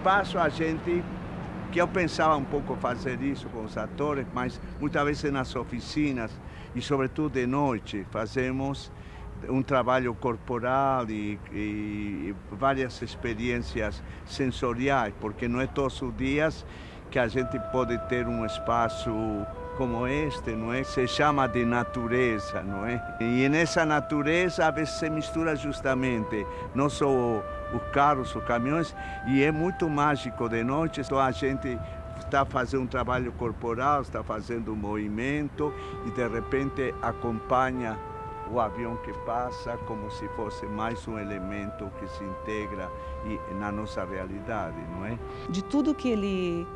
espaço a gente, que eu pensava um pouco fazer isso com os atores, mas muitas vezes nas oficinas e sobretudo de noite fazemos um trabalho corporal e várias experiências sensoriais, porque não é todos os dias que a gente pode ter um espaço como este, não é? Se chama de natureza, não é? E nessa natureza, às vezes se mistura justamente não só os carros, os caminhões, e é muito mágico de noite, então a gente está fazendo um trabalho corporal, está fazendo um movimento e de repente acompanha o avião que passa como se fosse mais um elemento que se integra na nossa realidade, não é? De tudo que ele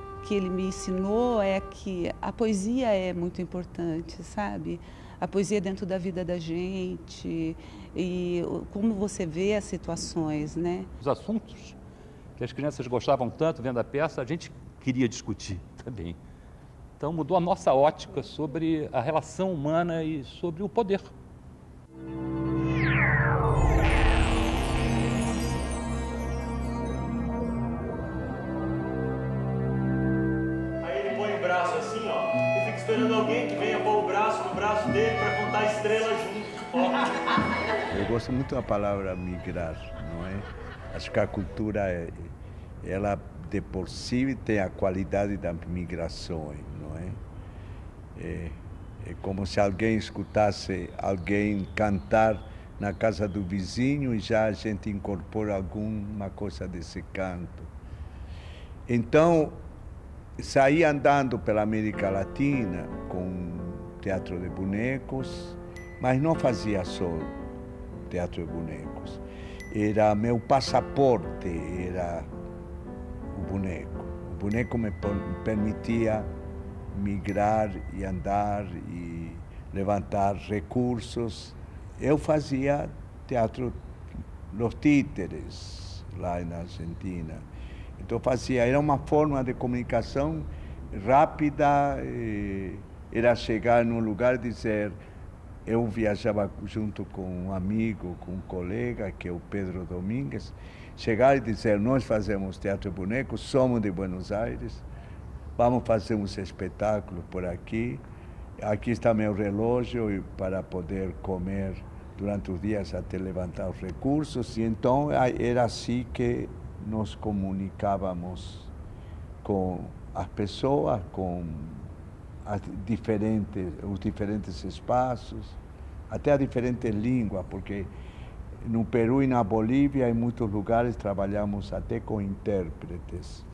me ensinou é que a poesia é muito importante, sabe? A poesia dentro da vida da gente e como você vê as situações, né? Os assuntos que as crianças gostavam tanto vendo a peça, a gente queria discutir também. Então mudou a nossa ótica sobre a relação humana e sobre o poder. Aí ele põe o braço assim, ó, e fica esperando alguém que venha pôr o braço no braço dele para contar a estrela junto. Ó. Eu gosto muito da palavra migrar, não é? Acho que a cultura, ela de por si tem a qualidade das migrações, não é? É como se alguém escutasse alguém cantar na casa do vizinho e já a gente incorpora alguma coisa desse canto. Então, saí andando pela América Latina com teatro de bonecos, mas não fazia só teatro de bonecos. Era meu passaporte, era o boneco. O boneco me permitia migrar e andar e levantar recursos. Eu fazia teatro Los Títeres, lá na Argentina. Então era uma forma de comunicação rápida, era chegar num lugar e dizer, eu viajava junto com um amigo, com um colega, que é o Pedro Domingues, chegar e dizer, nós fazemos teatro de bonecos, somos de Buenos Aires, vamos fazer uns espetáculos por aqui. Aqui está meu relógio para poder comer durante os dias até levantar os recursos. E então era assim que nos comunicávamos com as pessoas, com os diferentes espaços, até as diferentes línguas, porque no Peru e na Bolívia, em muitos lugares, trabalhamos até com intérpretes.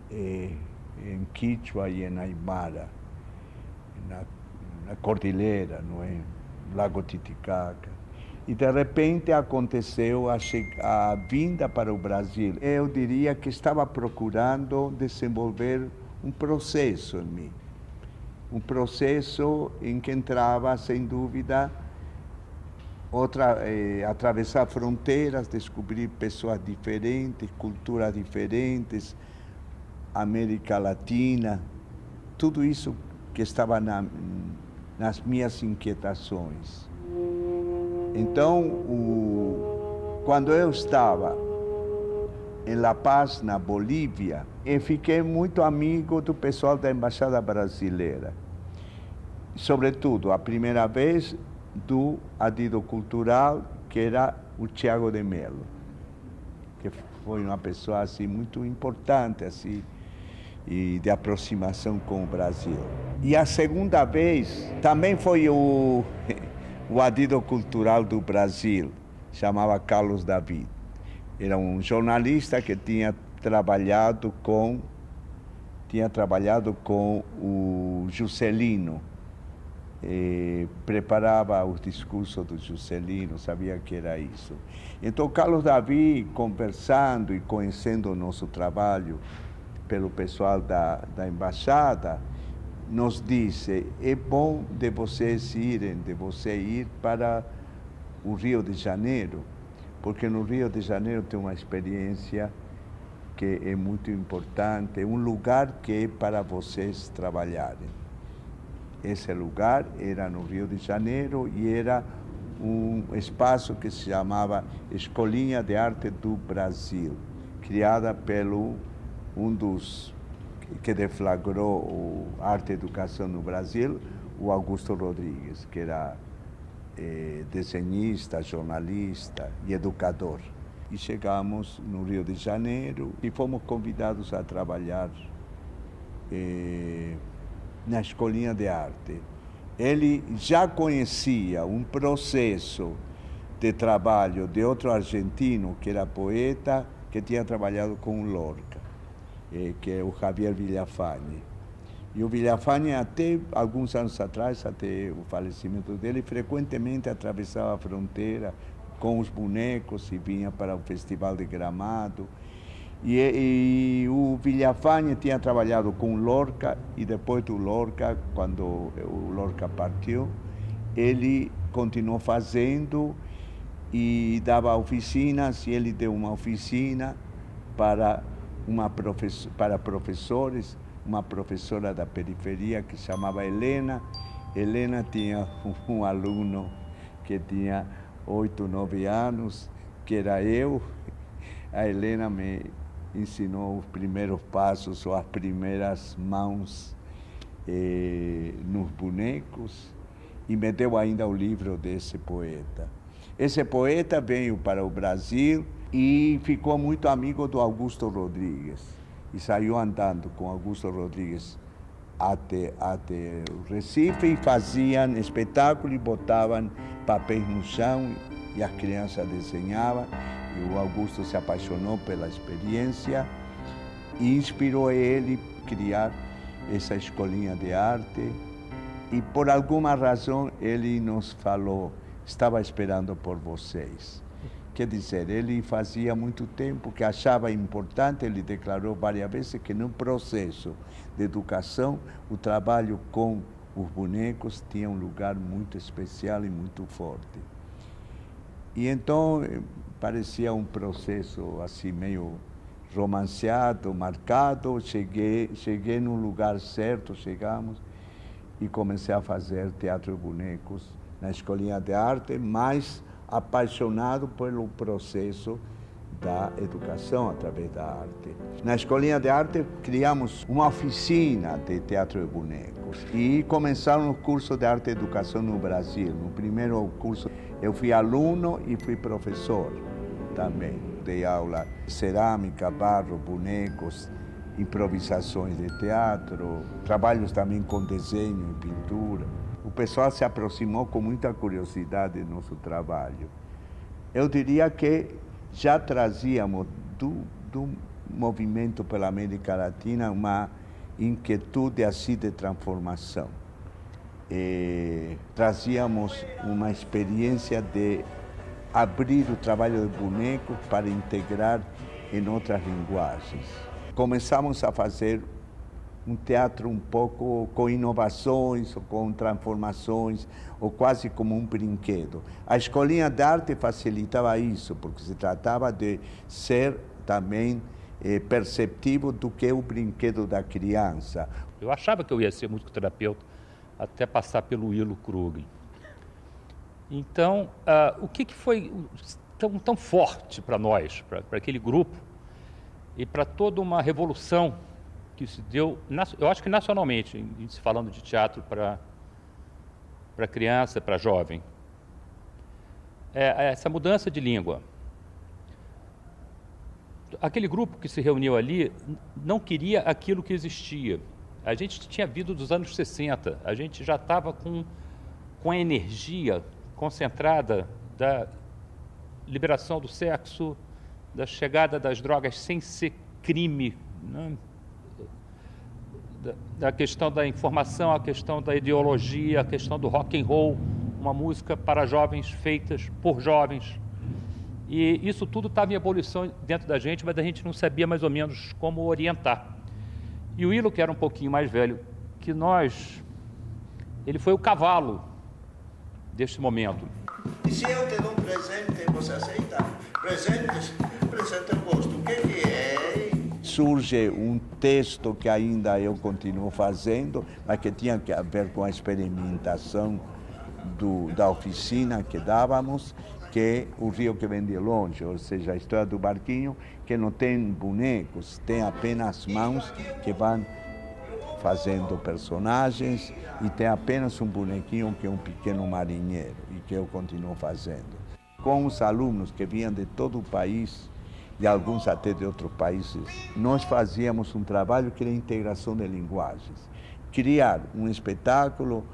Em Quichua e em Aymara, na Cordilheira, não é? Lago Titicaca. E de repente aconteceu a vinda para o Brasil. Eu diria que estava procurando desenvolver um processo em mim. Um processo em que entrava, sem dúvida, atravessar fronteiras, descobrir pessoas diferentes, culturas diferentes, América Latina, tudo isso que estava nas minhas inquietações. Então, quando eu estava em La Paz, na Bolívia, eu fiquei muito amigo do pessoal da Embaixada Brasileira. Sobretudo, a primeira vez, do adido cultural, que era o Thiago de Mello, que foi uma pessoa assim, muito importante, assim, e de aproximação com o Brasil. E a segunda vez também foi o adido cultural do Brasil, chamava Carlos David. Era um jornalista que tinha trabalhado com o Juscelino, preparava os discursos do Juscelino, sabia que era isso. Então, Carlos David, conversando e conhecendo o nosso trabalho pelo pessoal da embaixada, nos disse, é bom de você ir para o Rio de Janeiro, porque no Rio de Janeiro tem uma experiência que é muito importante, um lugar que é para vocês trabalharem. Esse lugar era no Rio de Janeiro e era um espaço que se chamava Escolinha de Arte do Brasil. criada pelo um dos que deflagrou a arte e educação no Brasil, o Augusto Rodrigues, que era desenhista, jornalista e educador. E chegamos no Rio de Janeiro e fomos convidados a trabalhar na Escolinha de Arte. Ele já conhecia um processo de trabalho de outro argentino, que era poeta, que tinha trabalhado com o Lorca, que é o Javier Villafañe. E o Villafañe, até alguns anos atrás, até o falecimento dele, frequentemente atravessava a fronteira com os bonecos e vinha para o Festival de Gramado. E o Villafañe tinha trabalhado com o Lorca, e depois do Lorca, quando o Lorca partiu, ele continuou fazendo e dava oficinas, e ele deu uma oficina para professores, uma professora da periferia que se chamava Helena. Helena tinha um aluno que tinha 8, 9 anos, que era eu. A Helena me ensinou os primeiros passos, ou as primeiras mãos nos bonecos, e me deu ainda o livro desse poeta. Esse poeta veio para o Brasil e ficou muito amigo do Augusto Rodrigues, e saiu andando com Augusto Rodrigues até o Recife, e faziam espetáculo e botavam papéis no chão e as crianças desenhavam, e o Augusto se apaixonou pela experiência e inspirou ele a criar essa escolinha de arte, e por alguma razão ele nos falou: estava esperando por vocês. Quer dizer, ele fazia muito tempo que achava importante, ele declarou várias vezes que no processo de educação, o trabalho com os bonecos tinha um lugar muito especial e muito forte. E então parecia um processo assim meio romanceado, marcado. Cheguei no lugar certo, chegamos, e comecei a fazer teatro e bonecos na Escolinha de Arte, mas apaixonado pelo processo da educação através da arte. Na Escolinha de Arte criamos uma oficina de teatro e bonecos e começaram o curso de arte e educação no Brasil. No primeiro curso eu fui aluno e fui professor também. Dei aula de cerâmica, barro, bonecos, improvisações de teatro, trabalhos também com desenho e pintura. O pessoal se aproximou com muita curiosidade do nosso trabalho. Eu diria que já trazíamos do movimento pela América Latina uma inquietude assim de transformação. Trazíamos uma experiência de abrir o trabalho de boneco para integrar em outras linguagens. Começamos a fazer um teatro um pouco com inovações, ou com transformações, ou quase como um brinquedo. A Escolinha de Arte facilitava isso, porque se tratava de ser também perceptivo do que é o brinquedo da criança. Eu achava que eu ia ser musicoterapeuta até passar pelo Willo Krugli. Então, o que foi tão forte para nós, para aquele grupo, e para toda uma revolução que se deu, eu acho que nacionalmente, se falando de teatro para criança, para jovem, essa mudança de língua. Aquele grupo que se reuniu ali não queria aquilo que existia. A gente tinha vindo dos anos 60, a gente já estava com a energia concentrada da liberação do sexo, da chegada das drogas sem ser crime, né? Da questão da informação, a questão da ideologia, a questão do rock and roll, uma música para jovens feitas por jovens. E isso tudo estava em ebulição dentro da gente, mas a gente não sabia mais ou menos como orientar. E o Willo, que era um pouquinho mais velho que nós, ele foi o cavalo deste momento. E se eu te dou um presente, você aceita? Presente gosto. O que é? Surge um texto que ainda eu continuo fazendo, mas que tinha a ver com a experimentação da oficina que dávamos, que é o rio que vem de longe, ou seja, a história do barquinho, que não tem bonecos, tem apenas mãos que vão fazendo personagens e tem apenas um bonequinho que é um pequeno marinheiro e que eu continuo fazendo. Com os alunos que vinham de todo o país e alguns até de outros países, nós fazíamos um trabalho que era a integração de linguagens. Criar um espetáculo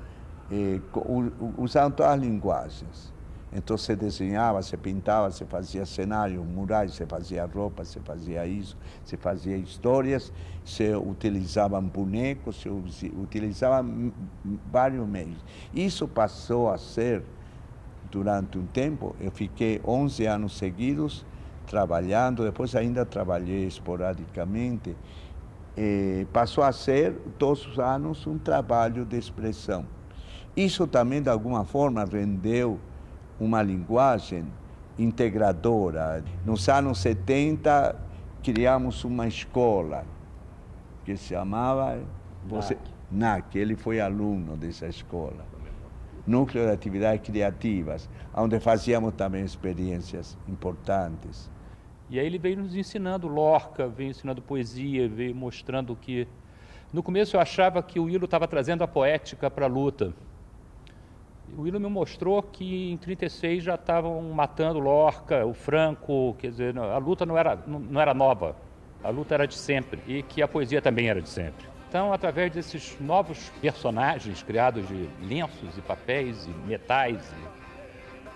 usando todas as linguagens. Então se desenhava, se pintava, se fazia cenários, murais, se fazia roupa, se fazia isso, se fazia histórias, se utilizavam bonecos, se utilizavam vários meios. Isso passou a ser, durante um tempo, eu fiquei 11 anos seguidos trabalhando, depois ainda trabalhei esporadicamente, passou a ser, todos os anos, um trabalho de expressão. Isso também, de alguma forma, rendeu uma linguagem integradora. Nos anos 70, criamos uma escola que se chamava NAC, ele foi aluno dessa escola. Núcleo de Atividades Criativas, onde fazíamos também experiências importantes. E aí ele veio nos ensinando Lorca, veio ensinando poesia, veio mostrando que... No começo eu achava que o Ilo estava trazendo a poética para a luta. O Ilo me mostrou que em 36 já estavam matando Lorca, o Franco, quer dizer, a luta não era nova, a luta era de sempre e que a poesia também era de sempre. Então, através desses novos personagens criados de lenços e papéis e metais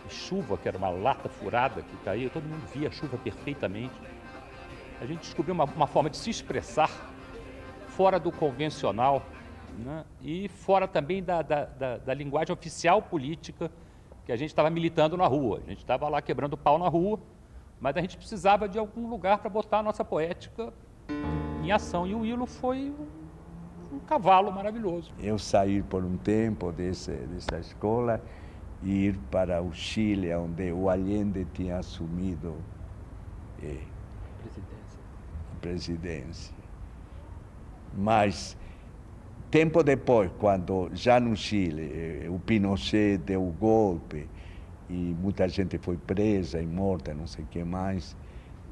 e chuva, que era uma lata furada que caía, todo mundo via a chuva perfeitamente. A gente descobriu uma forma de se expressar fora do convencional, né? E fora também da linguagem oficial política que a gente estava militando na rua. A gente estava lá quebrando pau na rua, mas a gente precisava de algum lugar para botar a nossa poética em ação. E o Ilo foi um cavalo maravilhoso. Eu saí por um tempo dessa escola e ir para o Chile, onde o Allende tinha assumido a presidência. Mas tempo depois, quando já no Chile o Pinochet deu o golpe e muita gente foi presa e morta, não sei o que mais,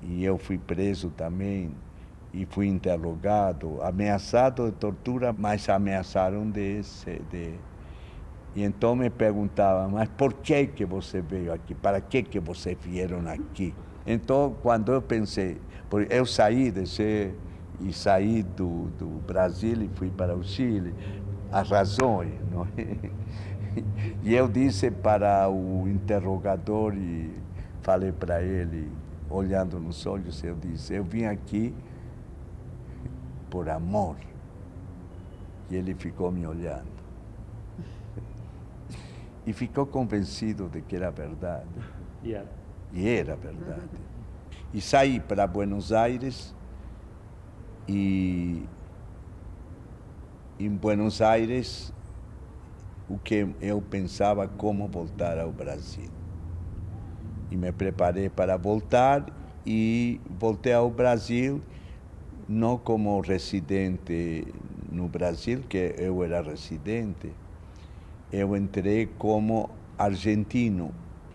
e eu fui preso também e fui interrogado, ameaçado de tortura, mas ameaçaram E então me perguntavam, mas por que você veio aqui? Para que vocês vieram aqui? Então, quando eu pensei, porque eu saí do Brasil e fui para o Chile, as razões, não é? E eu disse para o interrogador e falei para ele, olhando nos olhos, eu disse, eu vim aqui por amor. E ele ficou me olhando. E ficou convencido de que era verdade. Yeah. E era verdade. E saí para Buenos Aires e em Buenos Aires o que eu pensava como voltar ao Brasil. E me preparei para voltar e voltei ao Brasil não como residente no Brasil, que eu era residente, eu entrei como argentino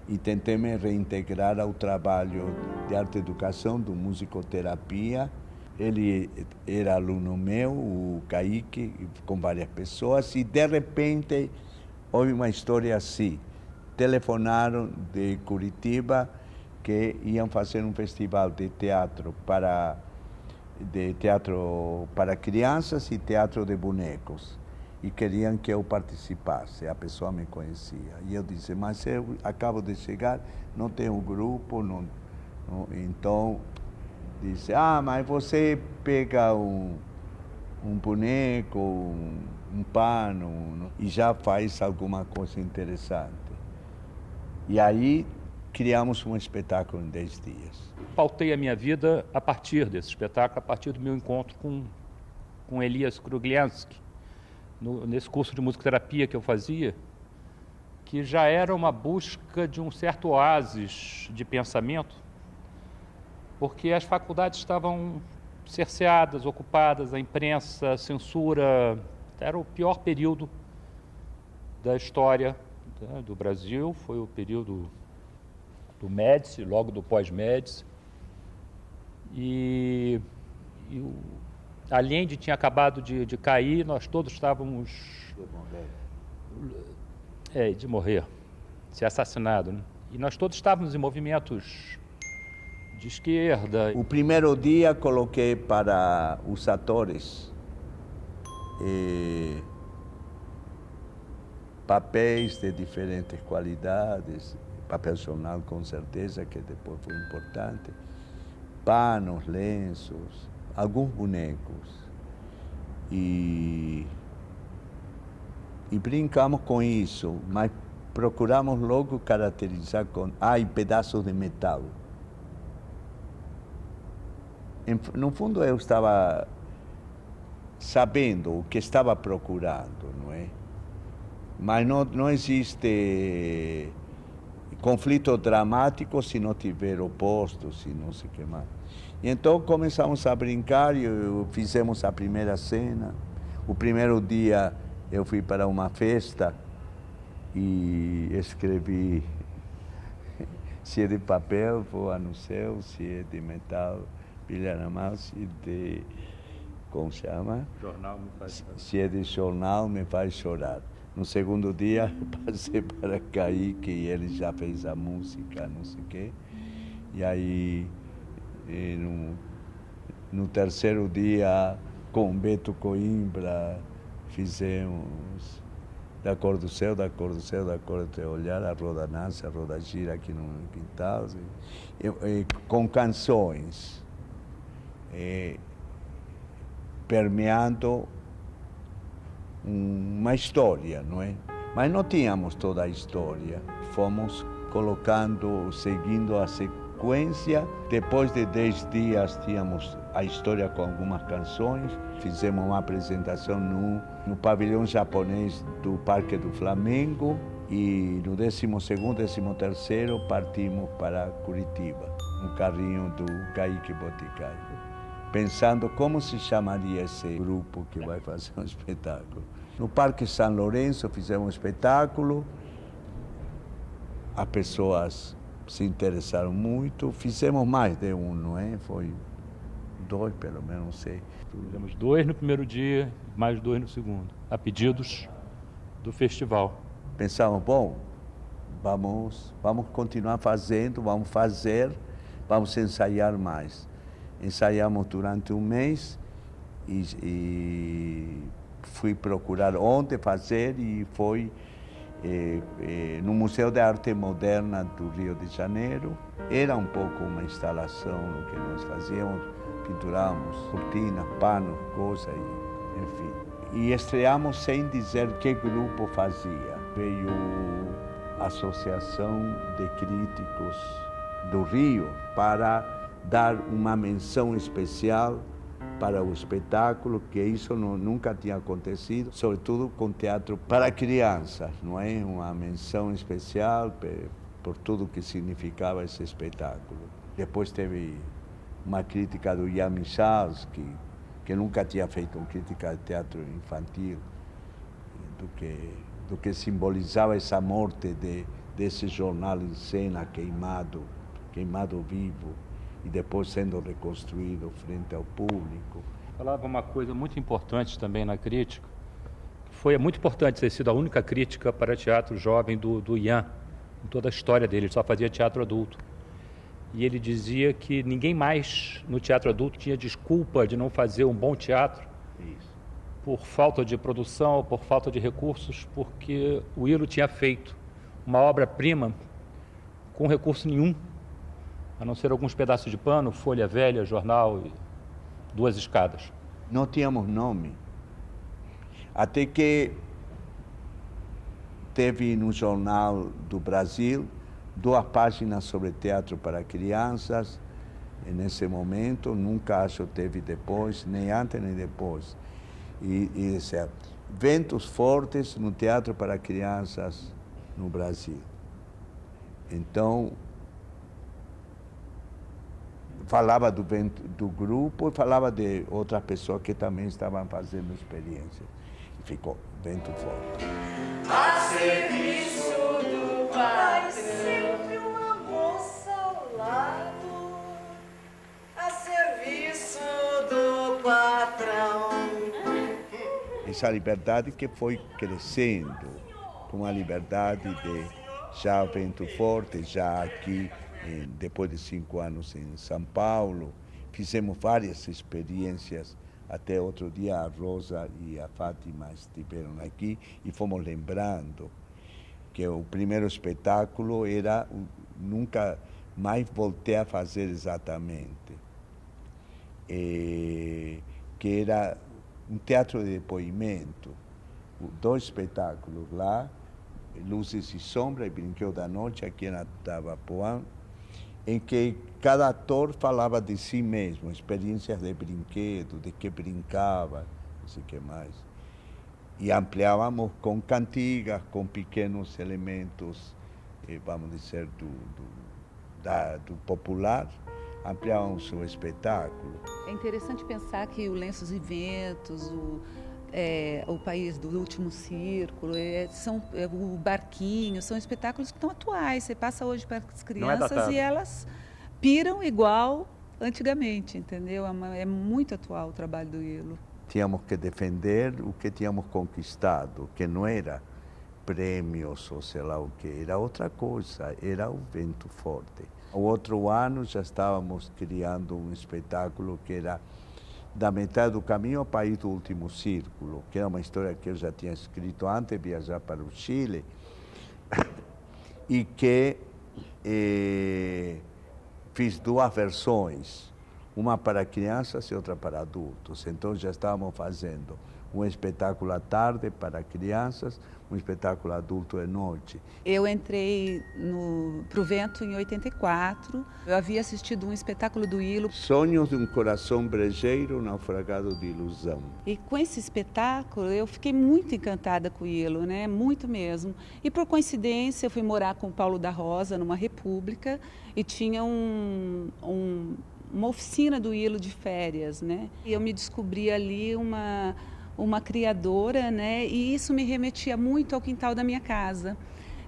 e tentei me reintegrar ao trabalho de arte e educação, do musicoterapia. Ele era aluno meu, o Kaique, com várias pessoas, e de repente houve uma história assim. Telefonaram de Curitiba que iam fazer um festival de teatro para crianças e teatro de bonecos. E queriam que eu participasse, a pessoa me conhecia. E eu disse, mas eu acabo de chegar, não tenho grupo, então disse, mas você pega um boneco, um pano, e já faz alguma coisa interessante. E aí criamos um espetáculo em 10 dias. Pautei a minha vida a partir desse espetáculo, a partir do meu encontro com Elias Kruglianski, nesse curso de musicoterapia que eu fazia, que já era uma busca de um certo oásis de pensamento, porque as faculdades estavam cerceadas, ocupadas, a imprensa, a censura, era o pior período da história né, do Brasil, foi o período do Médici, logo do pós-Médici. E Allende tinha acabado de cair, nós todos estávamos... de morrer, ser assassinado, né? E nós todos estávamos em movimentos de esquerda. O primeiro dia coloquei para os atores papéis de diferentes qualidades, papel jornal com certeza, que depois foi importante, panos, lenços, alguns bonecos. E brincamos com isso, mas procuramos logo caracterizar com e pedaços de metal. No fundo, eu estava sabendo o que estava procurando, não é? Mas não existe conflito dramático se não tiver opostos, se não sei o que mais. E então começamos a brincar e fizemos a primeira cena. O primeiro dia eu fui para uma festa e escrevi: se é de papel, voa no céu, se é de metal, brilha na mão, se de... como se chama? Jornal me faz chorar. Se é de jornal, me faz chorar. No segundo dia, passei para Kaique, e ele já fez a música, não sei o quê. E aí, no terceiro dia, com Beto Coimbra, fizemos da cor do céu, da cor do céu, da cor do teu olhar, a roda nasce, a roda gira aqui no quintal, com canções, permeando uma história, não é? Mas não tínhamos toda a história. Fomos colocando, seguindo a sequência. Depois de 10 dias tínhamos a história com algumas canções. Fizemos uma apresentação no pavilhão japonês do Parque do Flamengo. E no 12º, 13º partimos para Curitiba, no carrinho do Kaique Boticário, pensando como se chamaria esse grupo que vai fazer um espetáculo. No Parque São Lourenço fizemos um espetáculo, as pessoas se interessaram muito, fizemos mais de um, não é? Foi 2, pelo menos, não sei. Fizemos 2 no primeiro dia, mais 2 no segundo, a pedidos do festival. Pensamos, bom, vamos continuar fazendo, vamos ensaiar mais. Ensaiamos durante um mês e fui procurar onde fazer e foi no Museu de Arte Moderna do Rio de Janeiro. Era um pouco uma instalação no que nós fazíamos, pinturamos cortinas, panos, coisas, enfim. E estreamos sem dizer que grupo fazia. Veio a Associação de Críticos do Rio para dar uma menção especial para o espetáculo, que isso nunca tinha acontecido, sobretudo com teatro para crianças, não é? Uma menção especial por tudo que significava esse espetáculo. Depois teve uma crítica do Ian Michalski, que nunca tinha feito uma crítica de teatro infantil, do que simbolizava essa morte desse jornal em cena queimado vivo, e depois sendo reconstruído frente ao público. Falava uma coisa muito importante também na crítica, que foi muito importante ter sido a única crítica para teatro jovem do Ian, em toda a história dele, ele só fazia teatro adulto. E ele dizia que ninguém mais no teatro adulto tinha desculpa de não fazer um bom teatro. Isso. Por falta de produção, por falta de recursos, porque o Ilo tinha feito uma obra-prima com recurso nenhum, a não ser alguns pedaços de pano, folha velha, jornal e 2 escadas. Não tínhamos nome. Até que teve no Jornal do Brasil 2 páginas sobre teatro para crianças. E nesse momento, nunca acho teve depois, nem antes nem depois. E disse, ventos fortes no teatro para crianças no Brasil. Então, falava do grupo e falava de outras pessoas que também estavam fazendo experiência. E ficou Vento Forte. A serviço essa liberdade que foi crescendo, com a liberdade de já Vento Forte, já aqui, depois de 5 anos em São Paulo, fizemos várias experiências. Até outro dia a Rosa e a Fátima estiveram aqui e fomos lembrando que o primeiro espetáculo era, nunca mais voltei a fazer exatamente, que era um teatro de depoimento, 2 espetáculos lá, Luzes e Sombras e Brinquedo da Noite, aqui na Tabapuã, em que cada ator falava de si mesmo, experiências de brinquedo, de que brincava, não sei o que mais. E ampliávamos com cantigas, com pequenos elementos, vamos dizer, do popular, ampliávamos o espetáculo. É interessante pensar que o Lenços e Ventos, o País do Último Círculo, o Barquinho, são espetáculos que estão atuais. Você passa hoje para as crianças e elas piram igual antigamente, entendeu? É muito atual o trabalho do Ilo. Tínhamos que defender o que tínhamos conquistado, que não era prêmios ou sei lá o que, era outra coisa, era o Vento Forte. O outro ano já estávamos criando um espetáculo que era Da Metade do Caminho ao País do Último Círculo, que era uma história que eu já tinha escrito antes de viajar para o Chile, e que fiz 2 versões, uma para crianças e outra para adultos. Então já estávamos fazendo um espetáculo à tarde para crianças, um espetáculo adulto à noite. Eu entrei para o Vento em 84, eu havia assistido um espetáculo do Ilo. Sonhos de um Coração Brejeiro, Naufragado de Ilusão. E com esse espetáculo eu fiquei muito encantada com o Ilo, né? Muito mesmo. E por coincidência eu fui morar com o Paulo da Rosa numa república e tinha uma oficina do Ilo de férias, né? E eu me descobri ali uma criadora, né? E isso me remetia muito ao quintal da minha casa.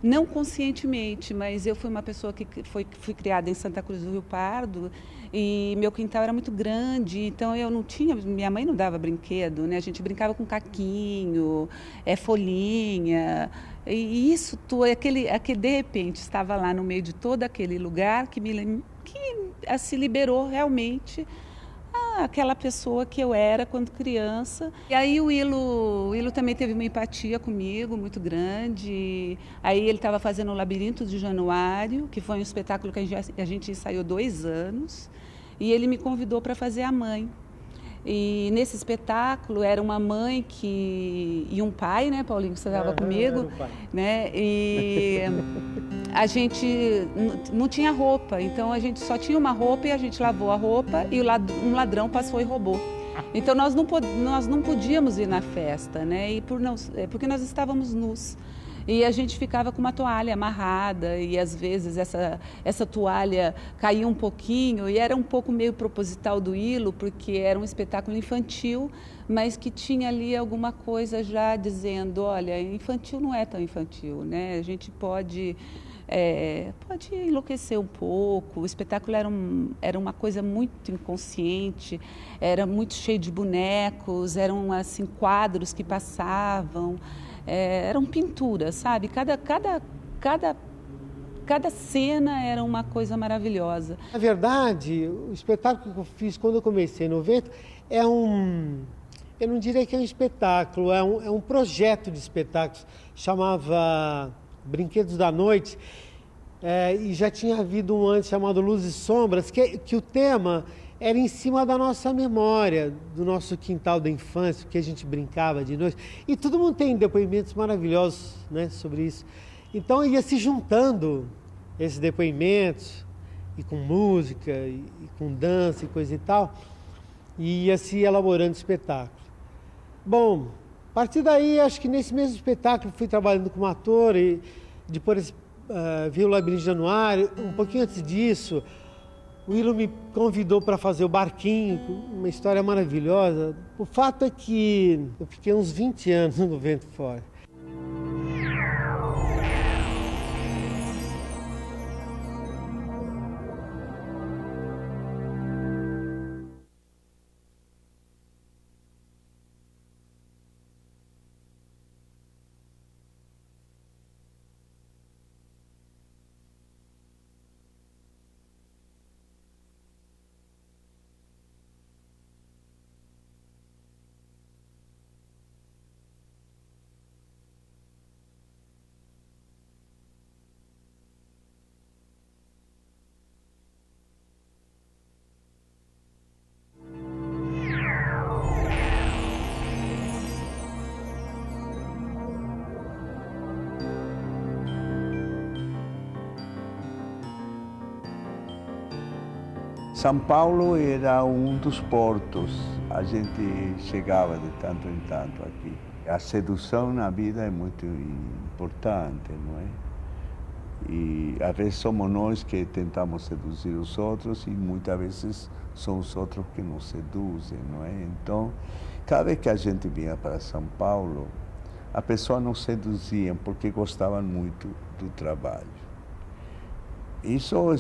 Não conscientemente, mas eu fui uma pessoa que fui criada em Santa Cruz do Rio Pardo e meu quintal era muito grande, então eu não tinha, minha mãe não dava brinquedo, né? A gente brincava com caquinho, folhinha, e isso aquele de repente estava lá no meio de todo aquele lugar que se liberou realmente aquela pessoa que eu era quando criança. E aí o Ilo também teve uma empatia comigo muito grande. Aí ele estava fazendo o Labirinto de Januário, que foi um espetáculo que a gente ensaiou 2 anos, e ele me convidou para fazer a mãe. E nesse espetáculo era uma mãe e um pai, né, Paulinho, que você estava comigo, né? E a gente não tinha roupa, então a gente só tinha uma roupa e a gente lavou a roupa e um ladrão passou e roubou. Então nós não podíamos ir na festa, né? Porque nós estávamos nus. E a gente ficava com uma toalha amarrada e às vezes essa toalha caía um pouquinho e era um pouco meio proposital do Ilo, porque era um espetáculo infantil, mas que tinha ali alguma coisa já dizendo, olha, infantil não é tão infantil, né? A gente pode enlouquecer um pouco. O espetáculo era uma coisa muito inconsciente, era muito cheio de bonecos, eram assim quadros que passavam. Eram pinturas, sabe? Cada cena era uma coisa maravilhosa. Na verdade, o espetáculo que eu fiz quando eu comecei no Vento eu não diria que é um espetáculo, é um projeto de espetáculos, chamava Brinquedos da Noite, e já tinha havido um antes chamado Luzes e Sombras, que o tema era em cima da nossa memória, do nosso quintal da infância, que a gente brincava de noite. E todo mundo tem depoimentos maravilhosos, né, sobre isso. Então ia se juntando esses depoimentos, e com música, e com dança e coisa e tal, e ia se elaborando espetáculo. Bom, a partir daí, acho que nesse mesmo espetáculo fui trabalhando como ator, e depois vi o Labirinto de Januário. Um pouquinho antes disso, o Ilo me convidou para fazer o Barquinho, uma história maravilhosa. O fato é que eu fiquei uns 20 anos no Vento Forte. São Paulo era um dos portos. A gente chegava de tanto em tanto aqui. A sedução na vida é muito importante, não é? E às vezes somos nós que tentamos seduzir os outros e muitas vezes são os outros que nos seduzem, não é? Então, cada vez que a gente vinha para São Paulo, a pessoa nos seduzia porque gostavam muito do trabalho. Isso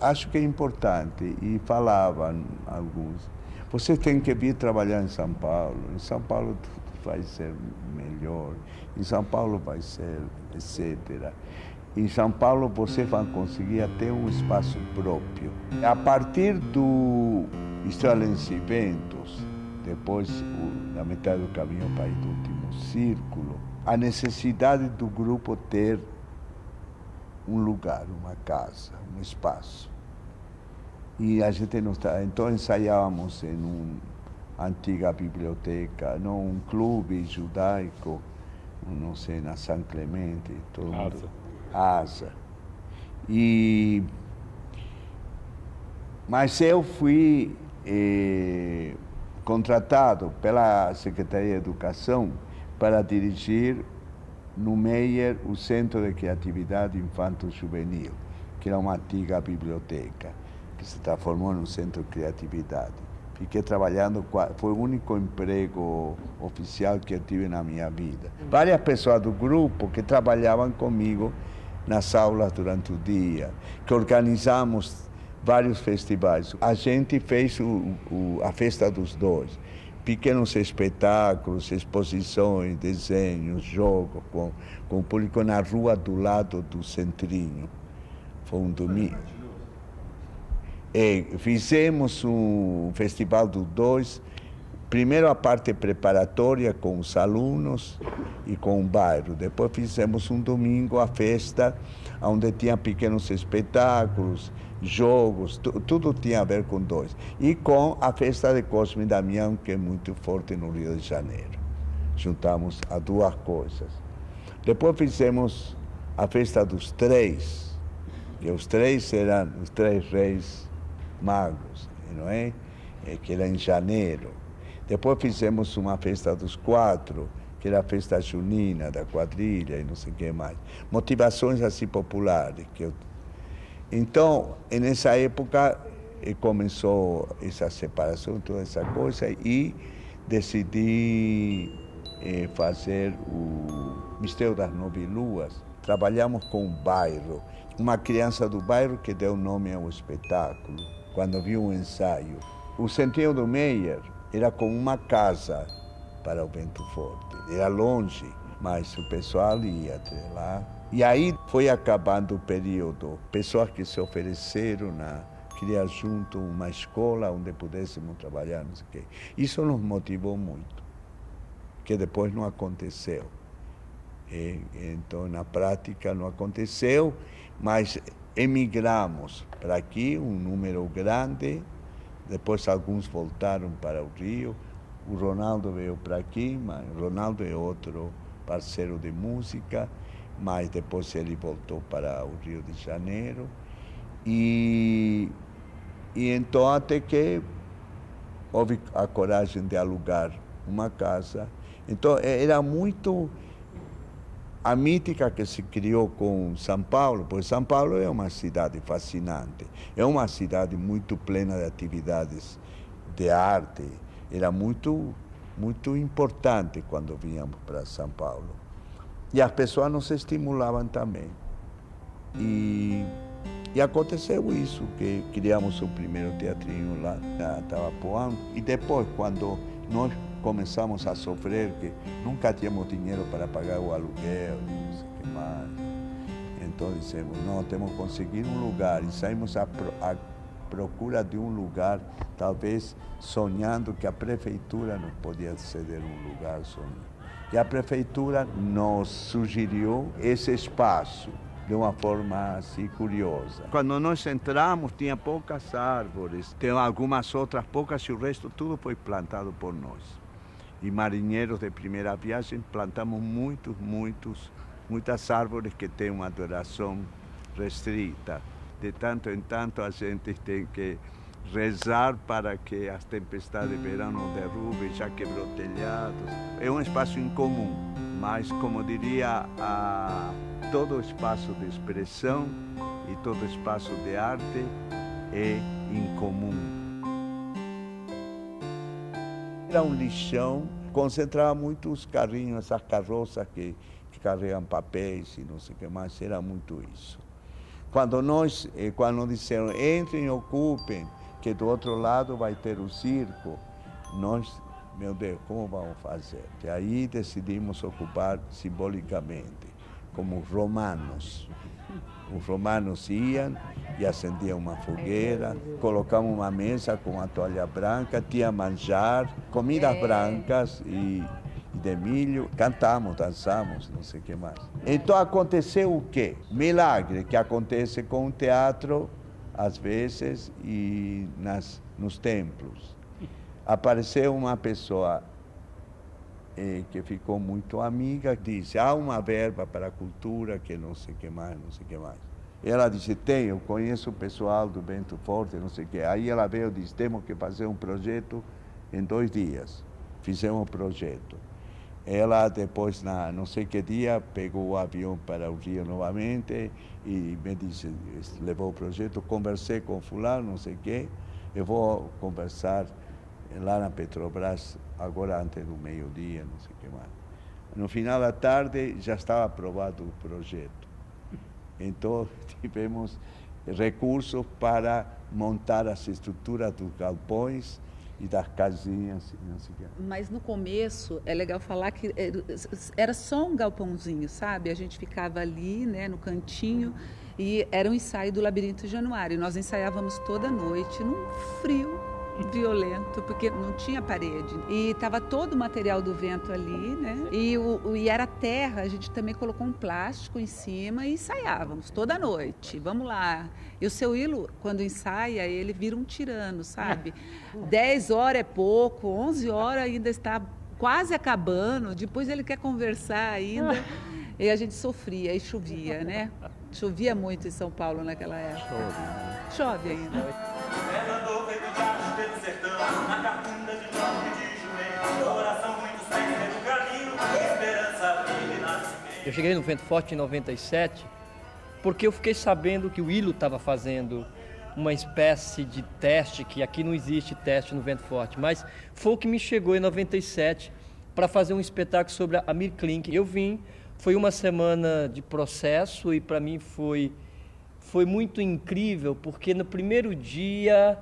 acho que é importante e falavam alguns. Você tem que vir trabalhar em São Paulo tudo vai ser melhor, em São Paulo vai ser, etc. Em São Paulo você vai conseguir até um espaço próprio. A partir do Eventos, depois da metade do caminho para ir do último círculo, a necessidade do grupo ter um lugar, uma casa, um espaço. E a gente não está, então ensaiávamos em uma antiga biblioteca, num clube judaico, não sei, na São Clemente, todo mundo. Asa. Mas eu fui contratado pela Secretaria de Educação para dirigir no Meyer o Centro de Criatividade Infanto-Juvenil, que era uma antiga biblioteca, que se transformou num centro de criatividade. Fiquei trabalhando, foi o único emprego oficial que eu tive na minha vida. Várias pessoas do grupo que trabalhavam comigo nas aulas durante o dia, que organizamos vários festivais. A gente fez a Festa dos Dois, pequenos espetáculos, exposições, desenhos, jogos com o público na rua do lado do Centrinho. Foi um domingo. Fizemos um Festival dos Dois, primeiro a parte preparatória com os alunos e com o bairro. Depois fizemos um domingo a festa, onde tinha pequenos espetáculos, jogos, tudo tinha a ver com dois. E com a festa de Cosme e Damião, que é muito forte no Rio de Janeiro. Juntamos as duas coisas. Depois fizemos a festa dos três, que os três eram os três reis magos, não é? Que era em janeiro. Depois fizemos uma festa dos quatro, que era a festa junina, da quadrilha e não sei o que mais. Motivações assim populares. Então, nessa época, começou essa separação, toda essa coisa, e decidi fazer o Mistério das Nove Luas. Trabalhamos com o bairro, uma criança do bairro que deu nome ao espetáculo, quando viu um ensaio. O Centrinho do Meyer era como uma casa para o Vento Forte. Era longe, mas o pessoal ia até lá. E aí foi acabando o período. Pessoas que se ofereceram a criar junto uma escola onde pudéssemos trabalhar, não sei o quê. Isso nos motivou muito, que depois não aconteceu. Então, na prática, não aconteceu, mas emigramos para aqui, um número grande. Depois alguns voltaram para o Rio. O Ronaldo veio para aqui, mas o Ronaldo é outro parceiro de música, mas depois ele voltou para o Rio de Janeiro. E então até que houve a coragem de alugar uma casa. Então era muito a mítica que se criou com São Paulo, porque São Paulo é uma cidade fascinante, é uma cidade muito plena de atividades de arte. Era muito importante quando vínhamos para São Paulo. E as pessoas nos estimulavam também. E aconteceu isso, que criamos o primeiro teatrinho lá na Tabapuã. E depois, quando nós começamos a sofrer, que nunca tínhamos dinheiro para pagar o aluguel, não sei o que mais. Então dissemos, não, temos que conseguir um lugar. E saímos à procura de um lugar, talvez sonhando que a prefeitura nos podia ceder um lugar. E a prefeitura nos sugeriu esse espaço de uma forma assim curiosa. Quando nós entramos, tinha poucas árvores, tem algumas outras poucas e o resto tudo foi plantado por nós. E marinheiros de primeira viagem plantamos muitas árvores que têm uma duração restrita. de tanto em tanto a gente tem que rezar para que as tempestades de verão não derrubem, já quebrou telhados. É um espaço incomum, mas, como diria, todo espaço de expressão e todo espaço de arte é incomum. Era um lixão, concentrava muito os carrinhos, essas carroças que carregam papéis e não sei o que mais, era muito isso. Quando disseram, entrem e ocupem, que do outro lado vai ter o circo, nós, meu Deus, como vamos fazer? E aí decidimos ocupar simbolicamente, como romanos. Os romanos iam e acendiam uma fogueira, colocavam uma mesa com uma toalha branca, tinha manjar, comidas brancas e de milho, cantamos, dançamos, não sei o que mais. Então aconteceu o quê? Milagre que acontece com o teatro, às vezes, e nos templos. Apareceu uma pessoa que ficou muito amiga, disse, há uma verba para a cultura, que não sei o que mais, não sei o que mais. Ela disse, eu conheço o pessoal do Vento Forte, não sei o que. Aí ela veio e disse, temos que fazer um projeto em 2 dias. Fizemos o projeto. Ela depois, não sei que dia, pegou o avião para o Rio novamente e me disse, levou o projeto, conversei com fulano, não sei o quê, eu vou conversar lá na Petrobras, agora antes do meio-dia, não sei o que mais. No final da tarde já estava aprovado o projeto. Então tivemos recursos para montar as estruturas dos galpões e das casinhas. Não sei o que. Mas no começo, é legal falar que era só um galpãozinho, sabe? A gente ficava ali, né, no cantinho, e era um ensaio do Labirinto Januário. Nós ensaiávamos toda noite, num frio violento, porque não tinha parede. E estava todo o material do vento ali, né? E era terra, a gente também colocou um plástico em cima e ensaiávamos toda noite. Vamos lá. E o seu Ilo, quando ensaia, ele vira um tirano, sabe? 10 horas é pouco, 11 horas ainda está quase acabando, depois ele quer conversar ainda. E a gente sofria e chovia, né? Chovia muito em São Paulo naquela época. Chove ainda. Ela andou feito de pelo sertão, na cacunda de nome de jumento, coração muito sério no caminho, esperança, vida e nascimento. Eu cheguei no Vento Forte em 97, porque eu fiquei sabendo que o Ilo estava fazendo uma espécie de teste, que aqui não existe teste no Vento Forte, mas foi o que me chegou em 97 para fazer um espetáculo sobre a Mir Klink. Eu vim, foi uma semana de processo e para mim foi muito incrível, porque no primeiro dia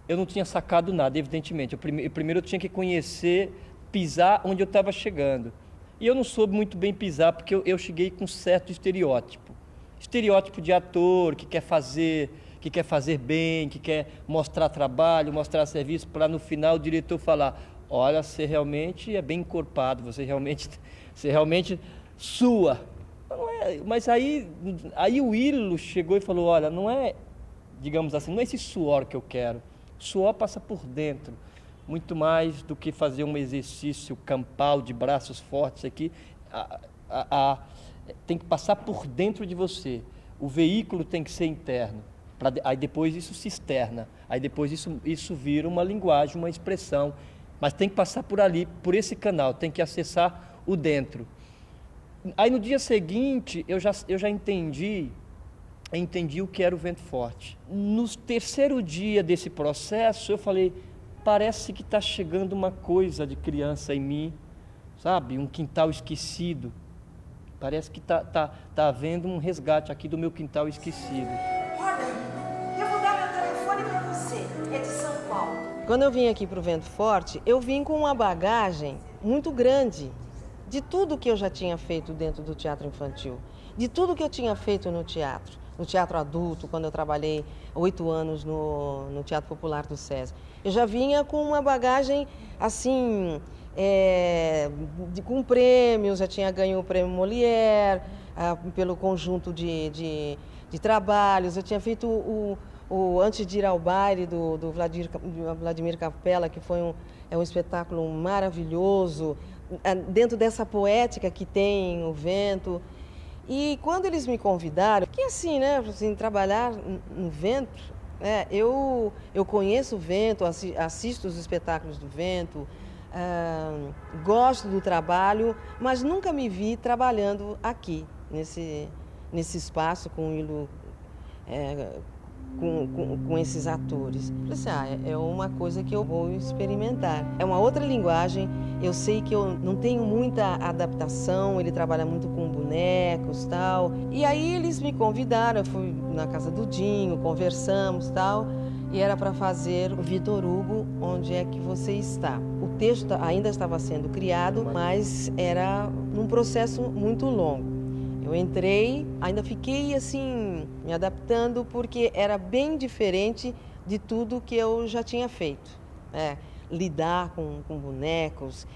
eu não tinha sacado nada, evidentemente. Primeiro eu tinha que conhecer, pisar onde eu estava chegando. E eu não soube muito bem pisar, porque eu cheguei com um certo estereótipo. Estereótipo de ator que quer fazer bem, que quer mostrar trabalho, mostrar serviço, para no final o diretor falar, olha, você realmente é bem encorpado, você realmente sua. Não é, mas aí o Ilo chegou e falou, olha, não é, digamos assim, não é esse suor que eu quero. O suor passa por dentro, muito mais do que fazer um exercício campal de braços fortes aqui. Tem que passar por dentro de você. O veículo tem que ser interno. Aí depois isso se externa. Aí depois isso vira uma linguagem, uma expressão. Mas tem que passar por ali, por esse canal, tem que acessar o dentro. Aí no dia seguinte eu já entendi o que era o Vento Forte. No terceiro dia desse processo eu falei, parece que está chegando uma coisa de criança em mim, sabe? Um quintal esquecido. Parece que tá havendo um resgate aqui do meu quintal esquecido. Olha, eu vou dar meu telefone para você, é de São Paulo. Quando eu vim aqui para o Vento Forte, eu vim com uma bagagem muito grande de tudo que eu já tinha feito dentro do teatro infantil, de tudo que eu tinha feito no teatro adulto, quando eu trabalhei 8 anos no Teatro Popular do SESI. Eu já vinha com uma bagagem, assim, com prêmios, já tinha ganho o prêmio Molière, pelo conjunto de trabalhos, eu tinha feito antes de ir ao baile do Vladimir Capella, que foi um espetáculo maravilhoso, dentro dessa poética que tem o vento. E quando eles me convidaram, que assim, né, assim, trabalhar no vento, eu conheço o vento, assisto os espetáculos do vento, gosto do trabalho, mas nunca me vi trabalhando aqui, nesse espaço com o Hilo, com esses atores. Eu falei assim, é uma coisa que eu vou experimentar. É uma outra linguagem, eu sei que eu não tenho muita adaptação, ele trabalha muito com bonecos e tal. E aí eles me convidaram, eu fui na casa do Dinho, conversamos e tal, e era para fazer o Vitor Hugo, Onde é que você está? O texto ainda estava sendo criado, mas era num processo muito longo. Eu entrei, ainda fiquei assim, me adaptando, porque era bem diferente de tudo que eu já tinha feito. Lidar com bonecos,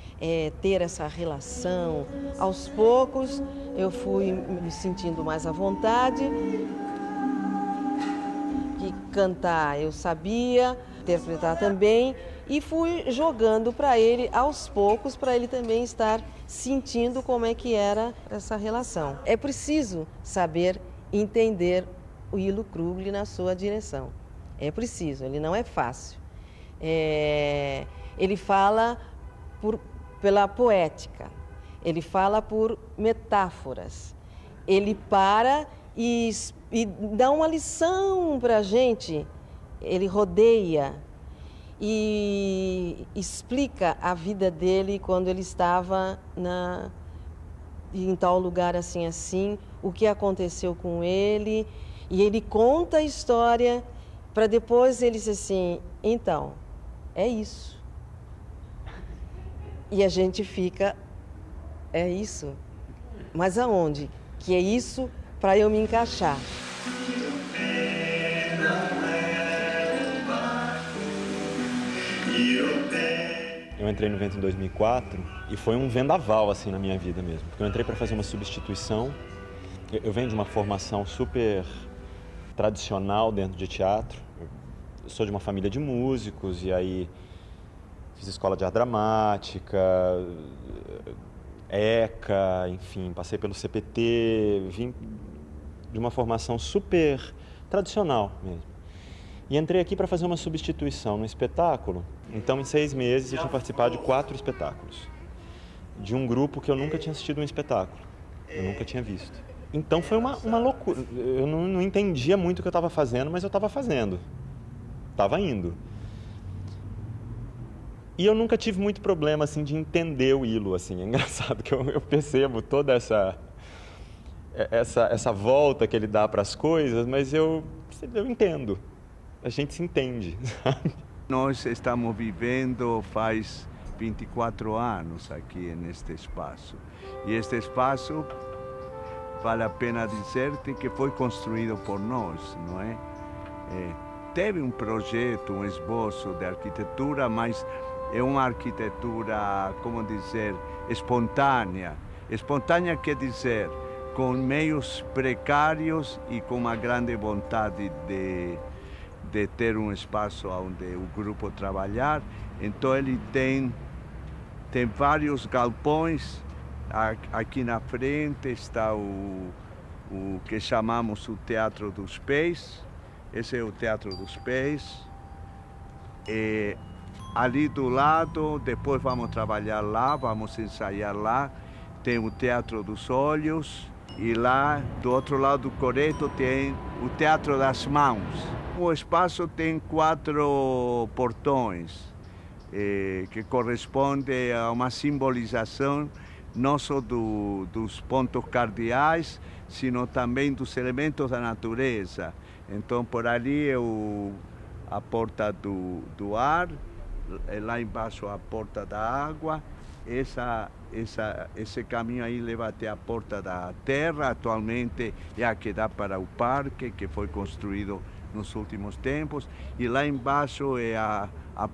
ter essa relação. Aos poucos eu fui me sentindo mais à vontade. Que cantar eu sabia, interpretar também, e fui jogando para ele aos poucos, para ele também estar sentindo como é que era essa relação. É preciso saber entender o Hilo Krugli na sua direção. É preciso, ele não é fácil. Ele fala pela poética, ele fala por metáforas, ele para e dá uma lição para a gente, ele rodeia e explica a vida dele quando ele estava em tal lugar assim, o que aconteceu com ele, e ele conta a história para depois ele dizer assim, então, é isso. E a gente fica, é isso? Mas aonde? Que é isso para eu me encaixar. Eu entrei no Vento em 2004 e foi um vendaval assim na minha vida mesmo. Porque eu entrei para fazer uma substituição. Eu venho de uma formação super tradicional dentro de teatro. Eu sou de uma família de músicos e aí fiz escola de arte dramática, ECA, enfim, passei pelo CPT, vim de uma formação super tradicional mesmo. E entrei aqui para fazer uma substituição no espetáculo. Então, em 6 meses, eu tinha participado de 4 espetáculos. De um grupo que eu nunca tinha assistido um espetáculo. Eu nunca tinha visto. Então, foi uma loucura. Eu não entendia muito o que eu estava fazendo, mas eu estava fazendo. Estava indo. E eu nunca tive muito problema, assim, de entender o Hilo, assim. É engraçado que eu percebo toda essa volta que ele dá para as coisas, mas eu entendo. A gente se entende, sabe? Nós estamos vivendo faz 24 anos aqui neste espaço. E este espaço, vale a pena dizer-te que foi construído por nós, não é? Teve um projeto, um esboço de arquitetura, mas é uma arquitetura, como dizer, espontânea. Espontânea quer dizer, com meios precários e com uma grande vontade de ter um espaço onde o grupo trabalhar. Então ele tem vários galpões. Aqui na frente está o que chamamos o Teatro dos Pés. Esse é o Teatro dos Pés. E ali do lado, depois vamos trabalhar lá, vamos ensaiar lá, tem o Teatro dos Olhos. E lá, do outro lado do coreto, tem o Teatro das Mãos. O espaço tem 4 portões, que correspondem a uma simbolização não só dos pontos cardeais, sino também dos elementos da natureza. Então, por ali é a porta do ar, lá embaixo a porta da água. Esse caminho aí leva até a porta da terra. Atualmente é a que dá para o parque, que foi construído nos últimos tempos. E lá embaixo é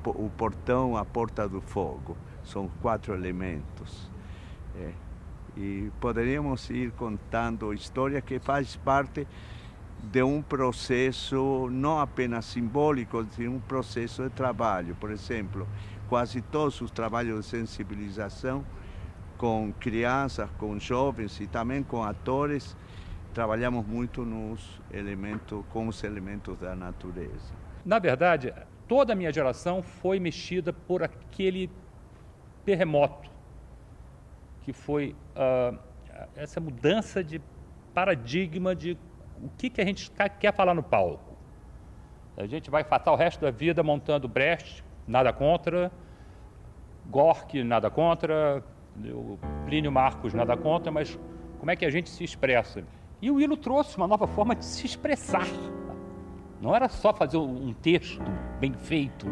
o portão, a porta do fogo. São 4 elementos. E poderíamos ir contando história que faz parte de um processo não apenas simbólico, de um processo de trabalho. Por exemplo, quase todos os trabalhos de sensibilização com crianças, com jovens e também com atores, trabalhamos muito com os elementos da natureza. Na verdade, toda a minha geração foi mexida por aquele terremoto, que foi essa mudança de paradigma de o que a gente quer falar no palco. A gente vai passar o resto da vida montando Brecht, nada contra, Gorky, nada contra, o Plínio Marcos, nada contra, mas como é que a gente se expressa? E o Ilo trouxe uma nova forma de se expressar. Não era só fazer um texto bem feito,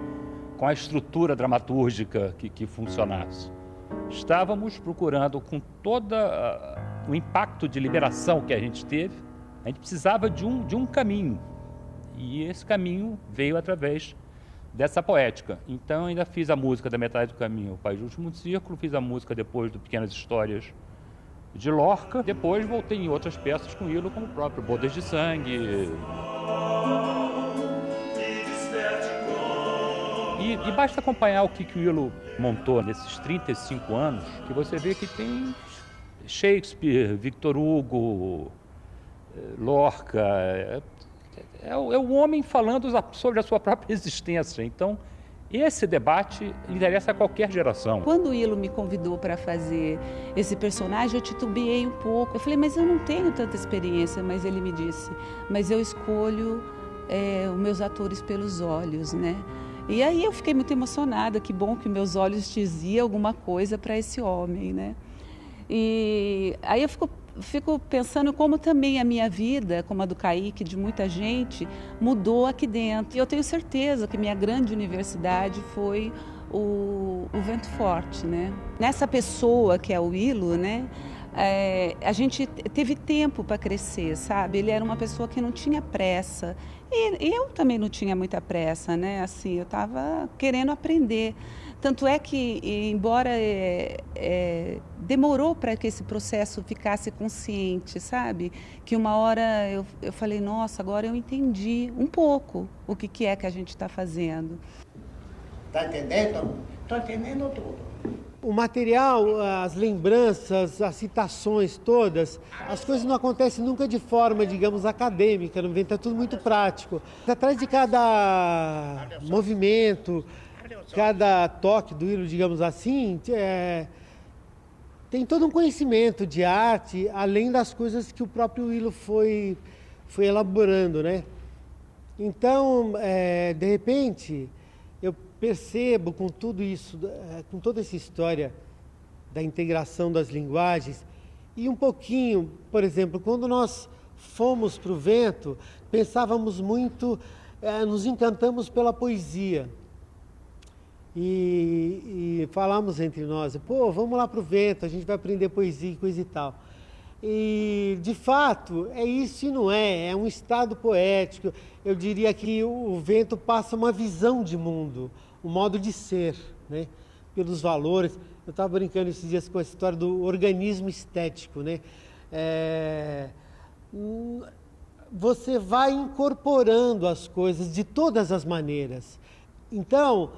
com a estrutura dramatúrgica que funcionasse. Estávamos procurando, com todo o impacto de liberação que a gente teve, a gente precisava de um caminho. E esse caminho veio através dessa poética. Então, eu ainda fiz a música da Metade do Caminho, O País do Último Círculo, fiz a música depois do Pequenas Histórias de Lorca. Depois voltei em outras peças com Ilo, como o próprio Bodas de Sangue. E basta acompanhar o que o Ilo montou nesses 35 anos, que você vê que tem Shakespeare, Victor Hugo, Lorca. É o homem falando sobre a sua própria existência. Então, esse debate interessa a qualquer geração. Quando o Ilo me convidou para fazer esse personagem, eu titubeei um pouco. Eu falei, mas eu não tenho tanta experiência. Mas ele me disse, mas eu escolho os meus atores pelos olhos, né? E aí eu fiquei muito emocionada. Que bom que meus olhos diziam alguma coisa para esse homem, né? E aí eu fico pensando como também a minha vida, como a do Kaique, de muita gente, mudou aqui dentro. E eu tenho certeza que minha grande universidade foi o Vento Forte, né? Nessa pessoa que é o Ilo, né? A gente teve tempo para crescer, sabe? Ele era uma pessoa que não tinha pressa. E eu também não tinha muita pressa, né? Assim, eu estava querendo aprender. Tanto é que, embora demorou para que esse processo ficasse consciente, sabe? Que uma hora eu falei, nossa, agora eu entendi um pouco o que é que a gente está fazendo. Está entendendo? Estou entendendo tudo. O material, as lembranças, as citações todas, as coisas não acontecem nunca de forma, digamos, acadêmica, não vem, tá tudo muito prático. Atrás de cada movimento, cada toque do Ilo, digamos assim, tem todo um conhecimento de arte, além das coisas que o próprio Ilo foi elaborando, né? Então, de repente, eu percebo com tudo isso, com toda essa história da integração das linguagens, e um pouquinho, por exemplo, quando nós fomos para o Vento, pensávamos muito, nos encantamos pela poesia. E falamos entre nós, pô, vamos lá para o Vento, a gente vai aprender poesia e coisa e tal. E, de fato, é isso e não é um estado poético. Eu diria que o Vento passa uma visão de mundo, um modo de ser, né? Pelos valores. Eu estava brincando esses dias com a história do organismo estético, né? Você vai incorporando as coisas de todas as maneiras. Então,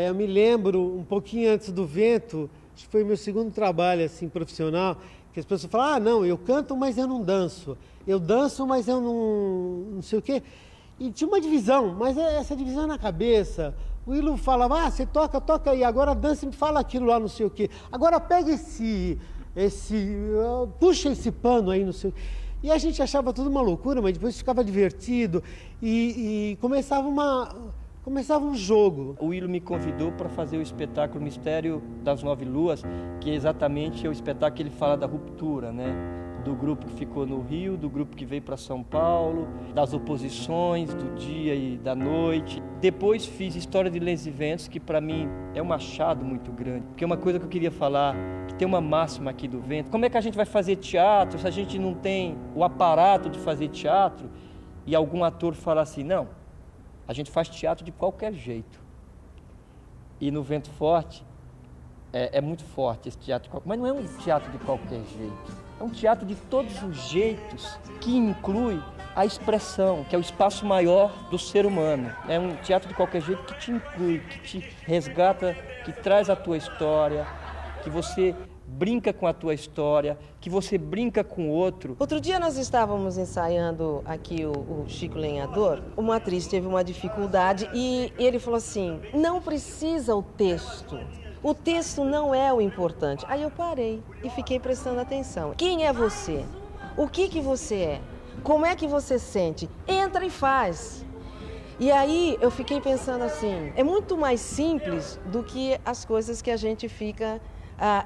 eu me lembro, um pouquinho antes do Vento, acho que foi meu segundo trabalho assim, profissional, que as pessoas falam, não, eu canto, mas eu não danço. Eu danço, mas eu não sei o quê. E tinha uma divisão, mas essa divisão é na cabeça. O Ilo falava, você toca aí, agora dança e me fala aquilo lá, não sei o quê. Agora pega puxa esse pano aí, não sei o quê. E a gente achava tudo uma loucura, mas depois ficava divertido e começava um jogo. O Ilo me convidou para fazer o espetáculo Mistério das Nove Luas, que é exatamente o espetáculo que ele fala da ruptura, né? Do grupo que ficou no Rio, do grupo que veio para São Paulo, das oposições, do dia e da noite. Depois fiz História de Lentes e Ventos, que para mim é um achado muito grande, porque é uma coisa que eu queria falar, que tem uma máxima aqui do Vento. Como é que a gente vai fazer teatro se a gente não tem o aparato de fazer teatro? E algum ator fala assim, não, a gente faz teatro de qualquer jeito. E no Vento Forte, é muito forte esse teatro, mas não é um teatro de qualquer jeito. É um teatro de todos os jeitos, que inclui a expressão, que é o espaço maior do ser humano. É um teatro de qualquer jeito que te inclui, que te resgata, que traz a tua história, que você brinca com a tua história, que você brinca com o outro. Outro dia nós estávamos ensaiando aqui o Chico Lenhador. Uma atriz teve uma dificuldade e ele falou assim, não precisa o texto. O texto não é o importante. Aí eu parei e fiquei prestando atenção. Quem é você? O que você é? Como é que você sente? Entra e faz. E aí eu fiquei pensando assim, é muito mais simples do que as coisas que a gente fica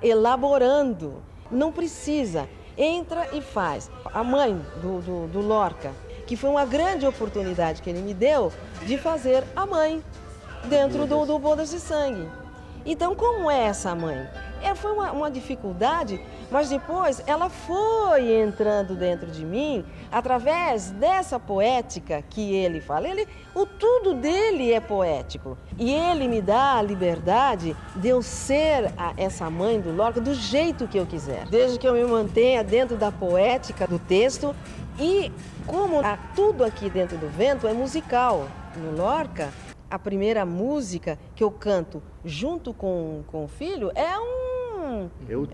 elaborando. Não precisa, entra e faz. A mãe do Lorca, que foi uma grande oportunidade que ele me deu de fazer a mãe dentro do Bodas de Sangue. Então, como é essa mãe? Foi uma dificuldade, mas depois ela foi entrando dentro de mim através dessa poética que ele fala. O tudo dele é poético. E ele me dá a liberdade de eu ser essa mãe do Lorca do jeito que eu quiser. Desde que eu me mantenha dentro da poética do texto e como tudo aqui dentro do Vento é musical. No Lorca, a primeira música que eu canto junto com o filho é o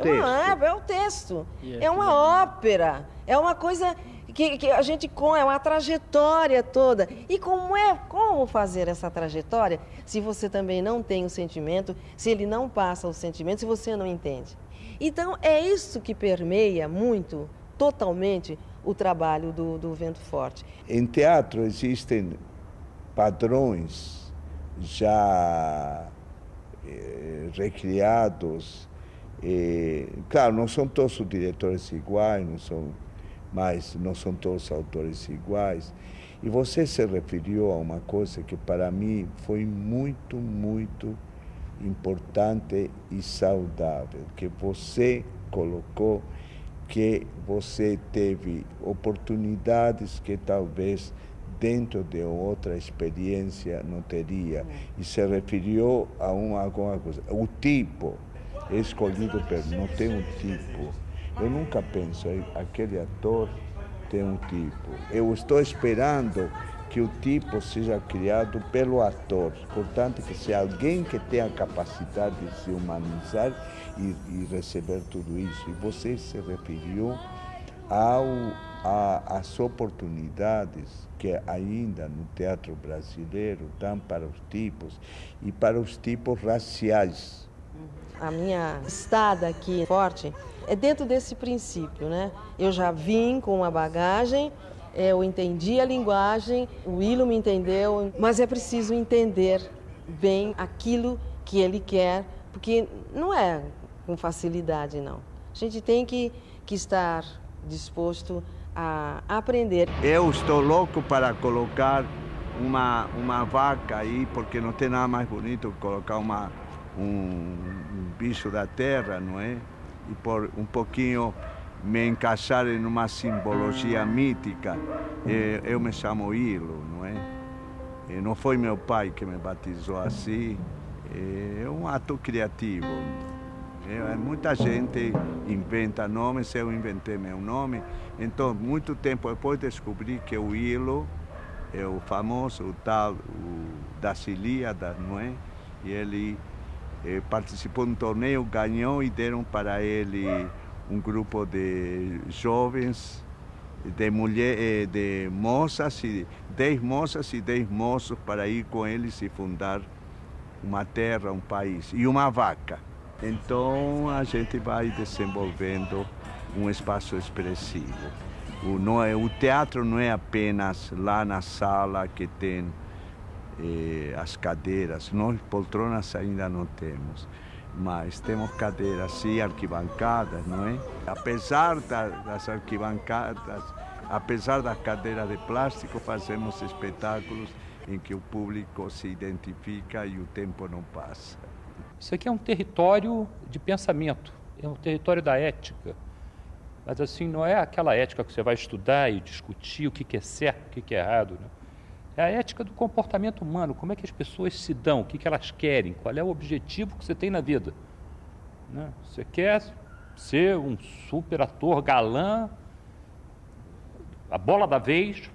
texto. É uma ópera. É uma coisa que a gente é uma trajetória toda. E como fazer essa trajetória se você também não tem o sentimento, se ele não passa o sentimento, se você não entende? Então é isso que permeia muito, totalmente, o trabalho do Vento Forte. Em teatro existem padrões já recriados. Claro, não são todos os diretores iguais, não são todos os autores iguais. E você se referiu a uma coisa que para mim foi muito, muito importante e saudável, que você colocou que você teve oportunidades que talvez dentro de outra experiência não teria. E se referiu a alguma coisa. O tipo é escolhido, não tem um tipo. Eu nunca penso, aquele ator tem um tipo. Eu estou esperando que o tipo seja criado pelo ator. Portanto, que seja alguém que tenha a capacidade de se humanizar e receber tudo isso. E você se referiu às oportunidades que ainda no teatro brasileiro dão para os tipos e para os tipos raciais. A minha estada aqui forte é dentro desse princípio, né? Eu já vim com uma bagagem, eu entendi a linguagem, o Ilo me entendeu, mas é preciso entender bem aquilo que ele quer, porque não é com facilidade, não. A gente tem que estar disposto a aprender. Eu estou louco para colocar uma vaca aí, porque não tem nada mais bonito que colocar um bicho da terra, não é? E por um pouquinho me encaixar em uma simbologia mítica. Eu me chamo Ilo, não é? E não foi meu pai que me batizou assim, é um ato criativo. Muita gente inventa nomes, eu inventei meu nome. Então, muito tempo depois descobri que o Ilo é o famoso, o tal, das Ilíadas, não é? E ele participou de um torneio, ganhou e deram para ele um grupo de jovens, de moças, 10 moças e 10 moços para ir com eles e fundar uma terra, um país, e uma vaca. Então a gente vai desenvolvendo um espaço expressivo. O teatro não é apenas lá na sala que tem as cadeiras, nós poltronas ainda não temos, mas temos cadeiras, sim, arquibancadas, não é? Apesar das arquibancadas, apesar das cadeiras de plástico, fazemos espetáculos em que o público se identifica e o tempo não passa. Isso aqui é um território de pensamento, é um território da ética. Mas assim, não é aquela ética que você vai estudar e discutir o que é certo, o que é errado, né? É a ética do comportamento humano, como é que as pessoas se dão, o que elas querem, qual é o objetivo que você tem na vida, né? Você quer ser um super ator galã, a bola da vez,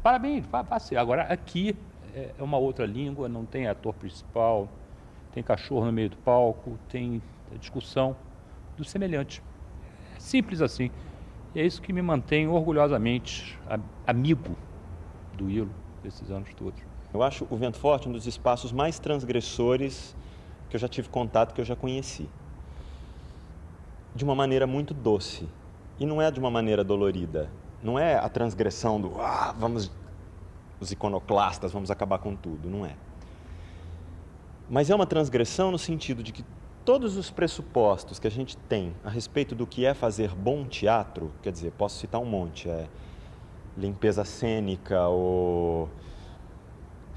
parabéns, vá ser. Agora aqui é uma outra língua, não tem ator principal, tem cachorro no meio do palco, tem discussão, dos semelhantes. É simples assim. E é isso que me mantém orgulhosamente amigo do ILO desses anos todos. Eu acho o Vento Forte um dos espaços mais transgressores que eu já tive contato, que eu já conheci. De uma maneira muito doce. E não é de uma maneira dolorida. Não é a transgressão do, vamos, os iconoclastas, vamos acabar com tudo. Não é. Mas é uma transgressão no sentido de que todos os pressupostos que a gente tem a respeito do que é fazer bom teatro, quer dizer, posso citar um monte, limpeza cênica, ou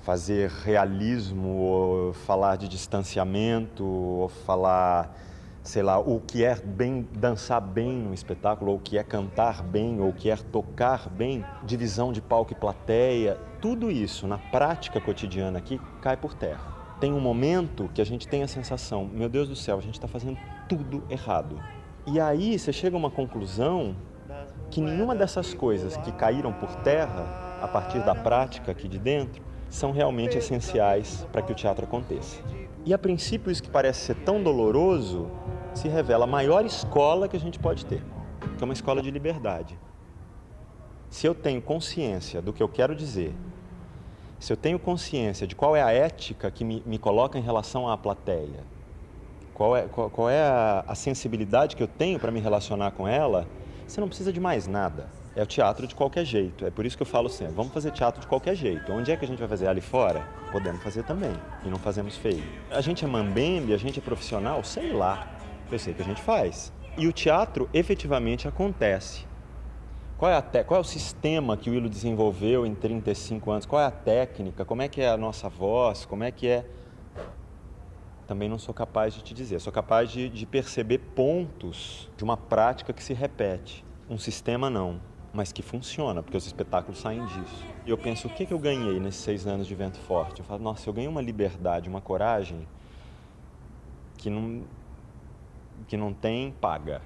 fazer realismo, ou falar de distanciamento, ou falar, sei lá, o que é bem, dançar bem no espetáculo, ou o que é cantar bem, ou o que é tocar bem, divisão de palco e plateia, tudo isso na prática cotidiana aqui cai por terra. Tem um momento que a gente tem a sensação, meu Deus do céu, a gente está fazendo tudo errado. E aí você chega a uma conclusão que nenhuma dessas coisas que caíram por terra, a partir da prática aqui de dentro, são realmente essenciais para que o teatro aconteça. E a princípio isso que parece ser tão doloroso, se revela a maior escola que a gente pode ter, que é uma escola de liberdade. Se eu tenho consciência do que eu quero dizer, se eu tenho consciência de qual é a ética que me coloca em relação à plateia, qual é a sensibilidade que eu tenho para me relacionar com ela, você não precisa de mais nada. É o teatro de qualquer jeito. É por isso que eu falo sempre, vamos fazer teatro de qualquer jeito. Onde é que a gente vai fazer? Ali fora? Podemos fazer também. E não fazemos feio. A gente é mambembe, a gente é profissional? Sei lá. Eu sei que a gente faz. E o teatro efetivamente acontece. Qual é o sistema que o ILO desenvolveu em 35 anos? Qual é a técnica? Como é que é a nossa voz? Como é que é? Também não sou capaz de te dizer. Sou capaz de perceber pontos de uma prática que se repete. Um sistema não, mas que funciona, porque os espetáculos saem disso. E eu penso, o que eu ganhei nesses 6 anos de Vento Forte? Eu falo, nossa, eu ganhei uma liberdade, uma coragem que não tem paga.